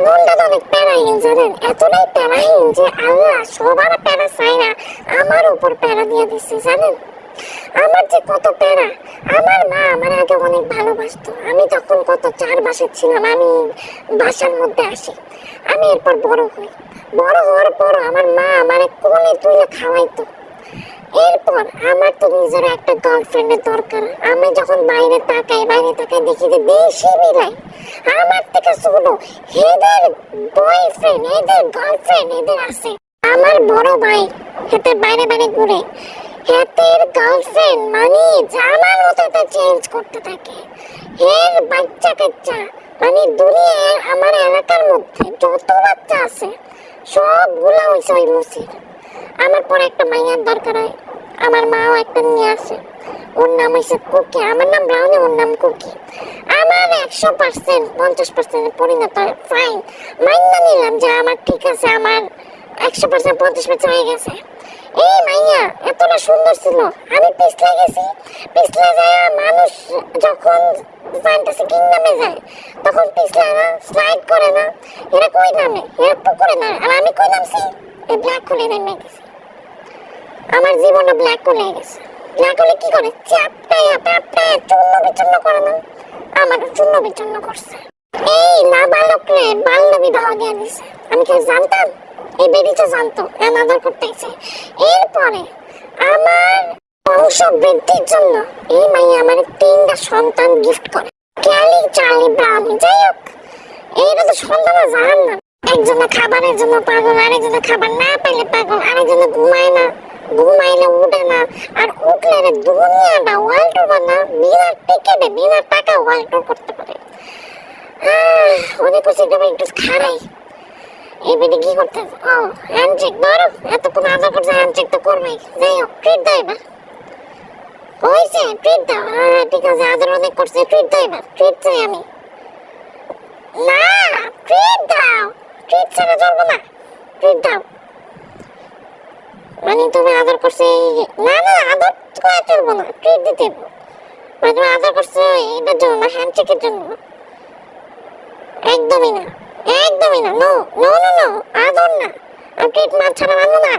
মনটা তো অনেক প্যারাহীন জানেন, এতটাই প্যারাহীন যে আল্লাহ সবার প্যারা চাই না আমার উপর প্যারা দিয়ে দিচ্ছে জানেন। আমার যে কত প্যারা, আমার মা আমার আগে অনেক ভালোবাসতো। আমি তখন কত 4 মাসের ছিলাম, আমি বাসার মধ্যে আসি। আমি এরপর বড় হই, বড় হওয়ার পর আমার মা আমার কোলে তুলে খাওয়াইতো। এরপর আমার তো নিজের একটা গার্লফ্রেন্ডের দরকার। আমি যখন বাইরে তাকাই দেখি যে বেশি মিলাই আমার থেকে ছোট এদের বয়ফ্রেন্ড, এদের গার্লফ্রেন্ড এদের আছে। আমার বড় ভাই হেতে বাইরে ঘুরে, হেতের গার্লফ্রেন্ড মানে জামার মতো চেঞ্জ করতে থাকে। এর বাচ্চা কাচ্চা মানে দুনিয়ার আমার এলাকার মধ্যে যত বাচ্চা আছে সবগুলা হইছে ওই মুসির। আমার পরে একটা মাইয়ার দরকার হয়, আমার মাও একটা নিয়ে আসে। ওর নাম হয়েছে কুকি, আমার নাম ব্রাউনি, ওর নাম কুকি। আমার 100% 50% পরিণত হয় ফাইন, মাইনা নিলাম যে আমার ঠিক আছে, আমার 100% 50% হয়ে গেছে। এই মাইয়া এতটা সুন্দর ছিল, আমি পিছলে গেছি। পিছলে যায় মানুষ যখন জানতেছে কিংডমে যায় তখন পিছলে না, স্লাইড করে না, এরা কই নামে, এরা পুকুরে না। আর আমি কই নামছি, এই ব্ল্যাক হোলে নেমে গেছি। আমার জীবনে ব্ল্যাক হোল হয়ে গেছে। ব্ল্যাক হোলে কি করে চাপটায় চূর্ণ বিচূর্ণ করে না, আমারও চূর্ণ বিচূর্ণ করছে। এই নাবালকরে বাল্য বিবাহ দিয়ে দিছে। আমি কি জানতাম? এই বেরিটা জানতো আদর করতেছে। এরপরে আমার বংশ বৃদ্ধির জন্য এই মাইয়া আমার 3টা সন্তান গিফট করে, ক্যালি, চার্লি, ব্রাউনি। যাই হোক, এইটা তো সন্তানের জাহান না। একজনে খাবারের জন্য পাগল, আরেকজনে খাবার না পেলে পাগল, আরেকজনে ঘুমায় না, ঘুমাইলে উঠে না, আর উঠলে দুনিয়াটা ওয়ার্ল্ড টুর না, বিনা টিকেটে বিনা টাকা ওয়ার্ল্ড টুর করতে পারে। অনেক কিছু একটু খারাই। এই বেটি কি করতে, ও হ্যান্ডশেক ধরো, এতক্ষণ আদর করছে, হ্যান্ডশেক তো করবেই। যাই হোক, ট্রিট দাও এবার, হয়েছে ট্রিট দাও। হ্যাঁ ঠিক আছে, আদর অনেক করছে, ট্রিট দাও এবার, ট্রিট চাই আমি। না, ট্রিট দাও, ট্রিট ছাড়া চলবো না, ট্রিট দাও। মানে তুমি আদর করছে, না না আদর করে চলবো না, ট্রিট দিতে মানে তুমি আদর করছো এটার জন্য না, হ্যান্ডশেকের জন্য? একদমই না, একদমই না, নো নো নো নো, আদর না, আর ট্রিট মাছ ছাড়া মানবো না।